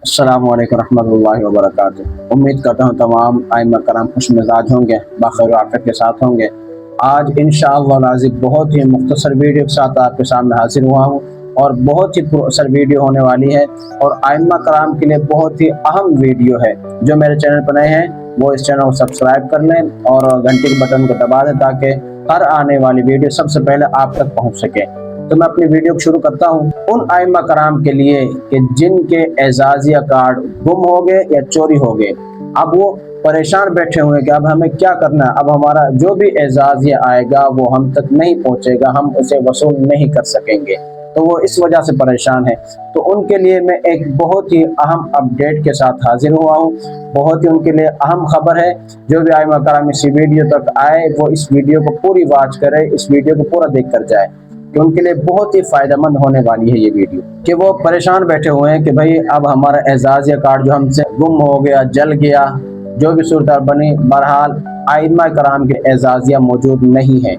अस्सलामु अलैकुम रहमतुल्लाहि व बरकातुहू। उम्मीद करता हूँ तमाम आइम्मा कराम खुश मिजाज होंगे, बाखैर आफियत के साथ होंगे। आज इंशाअल्लाह नाज़िब बहुत ही मुख्तसर वीडियो के साथ आपके सामने हाजिर हुआ हूँ और बहुत ही पुरअसर वीडियो होने वाली है और आइम्मा कराम के लिए बहुत ही अहम वीडियो है। जो मेरे चैनल पर नए हैं वो इस चैनल को सब्सक्राइब कर लें और घंटी के बटन को दबा दें ताकि हर आने वाली वीडियो सबसे पहले आप तक पहुँच सके। तो मैं अपनी वीडियो को शुरू करता हूँ उन आइम्मा कराम के लिए कि जिनके एजाजिया कार्ड गुम हो गए या चोरी हो गए। अब वो परेशान बैठे हुए कि अब हमें क्या करना है, अब हमारा जो भी एजाजिया आएगा वो हम तक नहीं पहुँचेगा, हम उसे वसूल नहीं कर सकेंगे, तो वो इस वजह से परेशान है। तो उनके लिए मैं एक बहुत ही अहम अपडेट के साथ हाजिर हुआ हूँ। बहुत ही उनके लिए अहम खबर है। जो भी आइम्मा कराम इस वीडियो तक आए वो इस वीडियो को पूरी वॉच करे, इस वीडियो को पूरा देख कर जाए कि उनके लिए बहुत ही फायदेमंद होने वाली है ये वीडियो। कि वो परेशान बैठे हुए हैं कि भाई अब हमारा एजाजिया कार्ड जो हमसे गुम हो गया, जल गया, जो भी सूरत बनी, बहरहाल आइम्मा कराम के एजाजिया मौजूद नहीं है।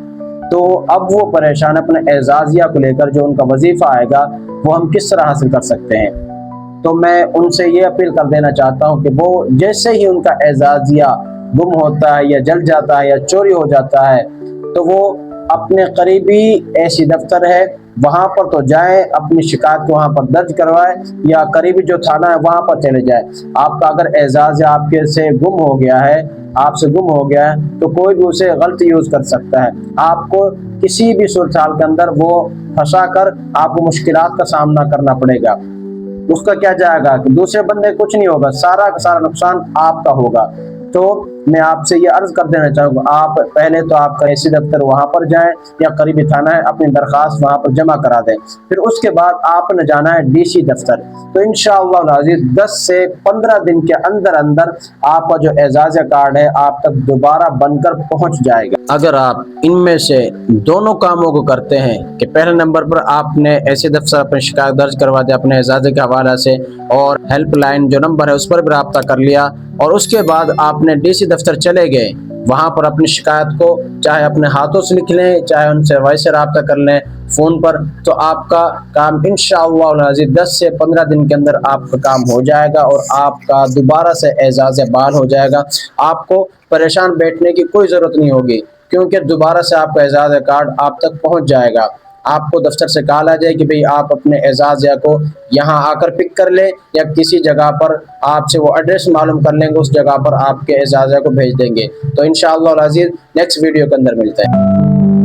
तो अब वो परेशान अपने एजाजिया को लेकर, जो उनका वजीफा आएगा वो हम किस तरह हासिल कर सकते हैं। तो मैं उनसे ये अपील कर देना चाहता हूँ कि वो जैसे ही उनका एजाजिया गुम होता है या जल जाता है या चोरी हो जाता है तो वो अपने करीबी ऐसी दफ्तर है वहाँ पर तो जाएं, अपनी शिकायत को वहाँ पर दर्ज करवाएं या करीबी जो थाना है वहाँ पर चले जाएं। आपका अगर एजाजिया आपके से गुम हो गया है, आपसे गुम हो गया है, तो कोई भी उसे गलत यूज कर सकता है। आपको किसी भी सूरत हाल के अंदर वो फंसा कर आपको मुश्किलात का सामना करना पड़ेगा। उसका क्या जाएगा कि दूसरे बंदे कुछ नहीं होगा, सारा का सारा नुकसान आपका होगा। तो मैं आपसे ये अर्ज कर देना चाहूँगा, आप पहले तो आपका ऐसी दफ्तर वहाँ पर जाएं या करीबी थाना है, अपनी दरख्वास्त वहाँ पर जमा करा दें। फिर उसके बाद आपने जाना है डीसी दफ्तर। तो इंशाअल्लाह नाज़िर 10 से 15 दिन के अंदर अंदर आपका जो एजाज़ा कार्ड है आप तक दोबारा बनकर पहुँच जाएगा। अगर आप इनमें से दोनों कामों को करते हैं कि पहले नंबर पर आपने ऐसे दफ्तर अपनी शिकायत दर्ज करवा दिया अपने एजाज़े के हवाले से और हेल्पलाइन जो नंबर है उस पर भी रब्ता कर लिया, और उसके बाद आपने डीसी दफ्तर चले गए, वहाँ पर अपनी शिकायत को चाहे अपने हाथों से लिख लें चाहे उनसे वैसे रब्ता कर लें फ़ोन पर, तो आपका काम इंशाअल्लाह नाज़िर 10 से 15 दिन के अंदर आपका काम हो जाएगा और आपका दोबारा से एजाज़ बहाल हो जाएगा। आपको परेशान बैठने की कोई ज़रूरत नहीं होगी क्योंकि दोबारा से आपका एजाज़ कार्ड आप तक पहुँच जाएगा। आपको दफ्तर से कहा जाए कि भाई आप अपने एजाज़िया को यहाँ आकर पिक कर लें या किसी जगह पर आपसे वो एड्रेस मालूम कर लेंगे, उस जगह पर आपके एजाज़िया को भेज देंगे। तो इंशाअल्लाह नाज़िर नेक्स्ट वीडियो के अंदर मिलते हैं।